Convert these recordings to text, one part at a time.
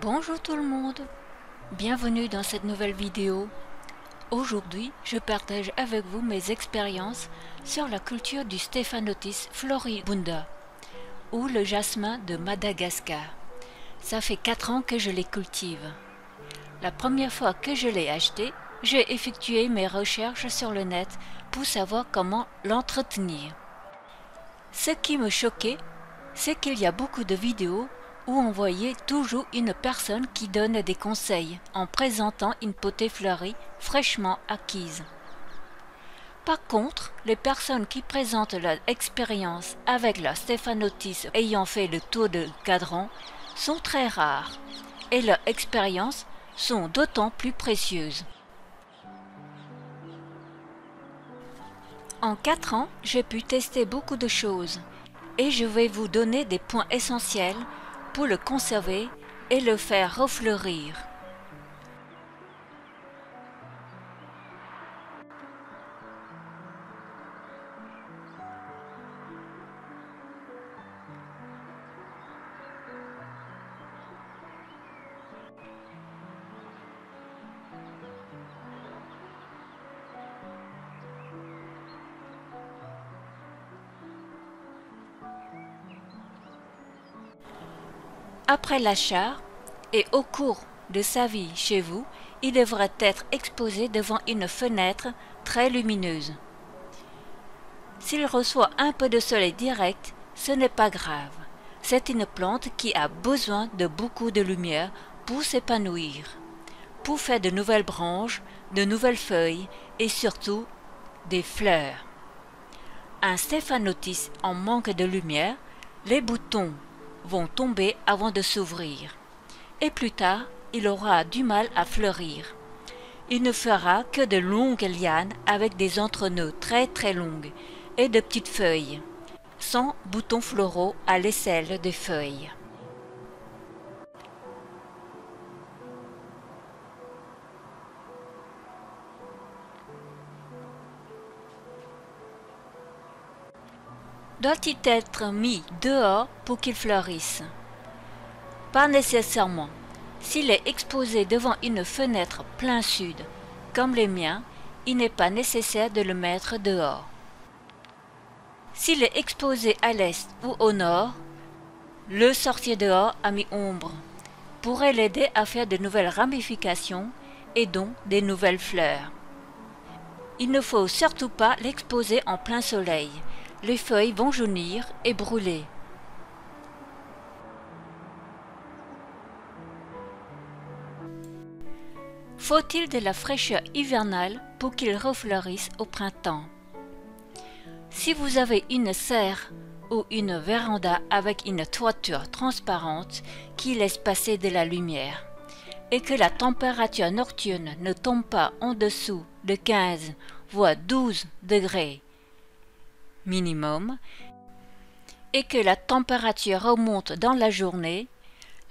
Bonjour tout le monde, bienvenue dans cette nouvelle vidéo. Aujourd'hui, je partage avec vous mes expériences sur la culture du Stephanotis floribunda, ou le jasmin de Madagascar. Ça fait 4 ans que je les cultive. La première fois que je l'ai acheté, j'ai effectué mes recherches sur le net pour savoir comment l'entretenir. Ce qui me choquait, c'est qu'il y a beaucoup de vidéos où on voyait toujours une personne qui donne des conseils en présentant une potée fleurie fraîchement acquise. Par contre, les personnes qui présentent leur expérience avec la Stephanotis ayant fait le tour de cadran sont très rares et leurs expériences sont d'autant plus précieuses. En 4 ans, j'ai pu tester beaucoup de choses et je vais vous donner des points essentiels pour le conserver et le faire refleurir. Après l'achat et au cours de sa vie chez vous, il devrait être exposé devant une fenêtre très lumineuse. S'il reçoit un peu de soleil direct, ce n'est pas grave. C'est une plante qui a besoin de beaucoup de lumière pour s'épanouir, pour faire de nouvelles branches, de nouvelles feuilles et surtout des fleurs. Un Stephanotis en manque de lumière, les boutons vont tomber avant de s'ouvrir. Et plus tard, il aura du mal à fleurir. Il ne fera que de longues lianes avec des entrenœuds très longues et de petites feuilles, sans boutons floraux à l'aisselle des feuilles. Doit-il être mis dehors pour qu'il fleurisse? Pas nécessairement. S'il est exposé devant une fenêtre plein sud, comme les miens, il n'est pas nécessaire de le mettre dehors. S'il est exposé à l'est ou au nord, le sortir dehors à mi-ombre pourrait l'aider à faire de nouvelles ramifications et donc des nouvelles fleurs. Il ne faut surtout pas l'exposer en plein soleil. Les feuilles vont jaunir et brûler. Faut-il de la fraîcheur hivernale pour qu'il refleurisse au printemps? Si vous avez une serre ou une véranda avec une toiture transparente qui laisse passer de la lumière et que la température nocturne ne tombe pas en dessous de 15 voire 12 degrés minimum et que la température remonte dans la journée,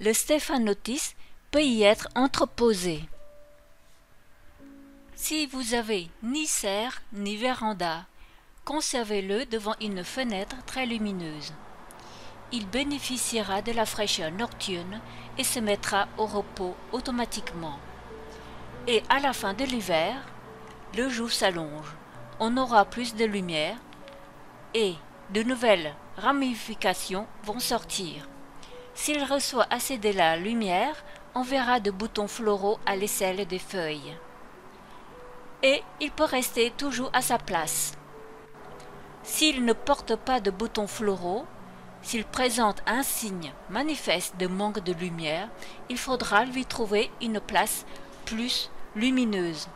le Stephanotis peut y être entreposé. Si vous avez ni serre ni véranda, conservez-le devant une fenêtre très lumineuse. Il bénéficiera de la fraîcheur nocturne et se mettra au repos automatiquement. Et à la fin de l'hiver, le jour s'allonge, on aura plus de lumière et de nouvelles ramifications vont sortir. S'il reçoit assez de la lumière, on verra de boutons floraux à l'aisselle des feuilles. Et il peut rester toujours à sa place. S'il ne porte pas de boutons floraux, s'il présente un signe manifeste de manque de lumière, il faudra lui trouver une place plus lumineuse.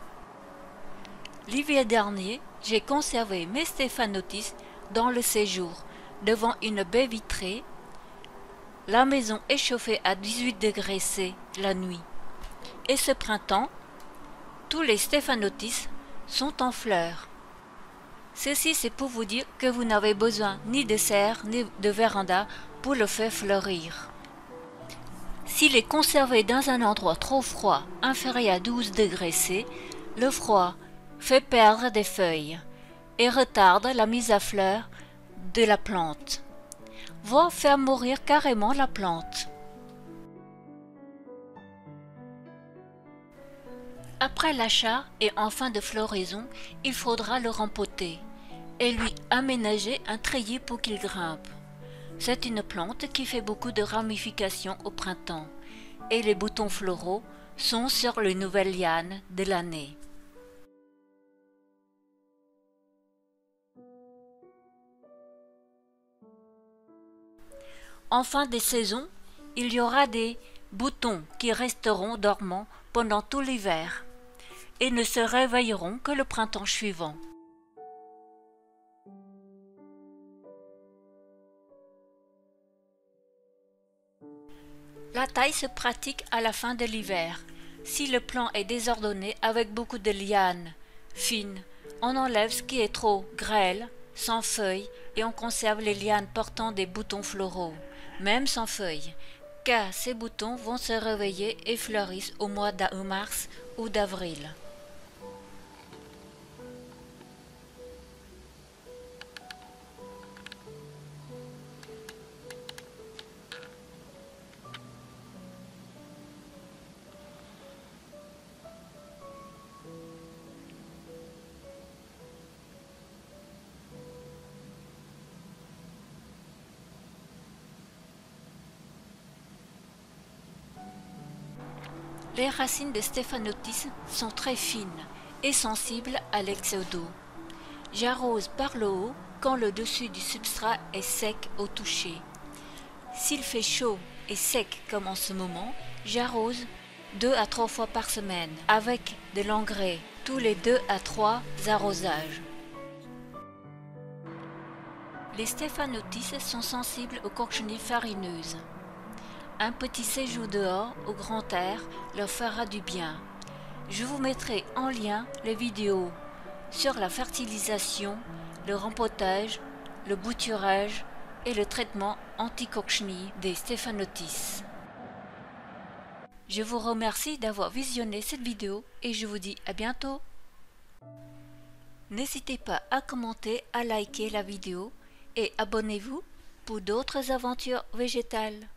L'hiver dernier, j'ai conservé mes Stephanotis dans le séjour, devant une baie vitrée. La maison est chauffée à 18 degrés C la nuit. Et ce printemps, tous les Stephanotis sont en fleurs. Ceci c'est pour vous dire que vous n'avez besoin ni de serre ni de véranda pour le faire fleurir. S'il est conservé dans un endroit trop froid, inférieur à 12 degrés C, le froid fait perdre des feuilles et retarde la mise à fleur de la plante, voire faire mourir carrément la plante. Après l'achat et en fin de floraison, il faudra le rempoter et lui aménager un treillis pour qu'il grimpe. C'est une plante qui fait beaucoup de ramifications au printemps et les boutons floraux sont sur les nouvelles lianes de l'année. En fin de saison, il y aura des boutons qui resteront dormants pendant tout l'hiver et ne se réveilleront que le printemps suivant. La taille se pratique à la fin de l'hiver. Si le plant est désordonné avec beaucoup de lianes fines, on enlève ce qui est trop grêle, sans feuilles, et on conserve les lianes portant des boutons floraux, même sans feuilles, car ces boutons vont se réveiller et fleurissent au mois de mars ou d'avril. Les racines de Stephanotis sont très fines et sensibles à l'excès d'eau. J'arrose par le haut quand le dessus du substrat est sec au toucher. S'il fait chaud et sec comme en ce moment, j'arrose 2 à 3 fois par semaine avec de l'engrais tous les 2 à 3 arrosages. Les Stephanotis sont sensibles aux cochenilles farineuses. Un petit séjour dehors au grand air leur fera du bien. Je vous mettrai en lien les vidéos sur la fertilisation, le rempotage, le bouturage et le traitement anti-cochenille des Stephanotis. Je vous remercie d'avoir visionné cette vidéo et je vous dis à bientôt. N'hésitez pas à commenter, à liker la vidéo et abonnez-vous pour d'autres aventures végétales.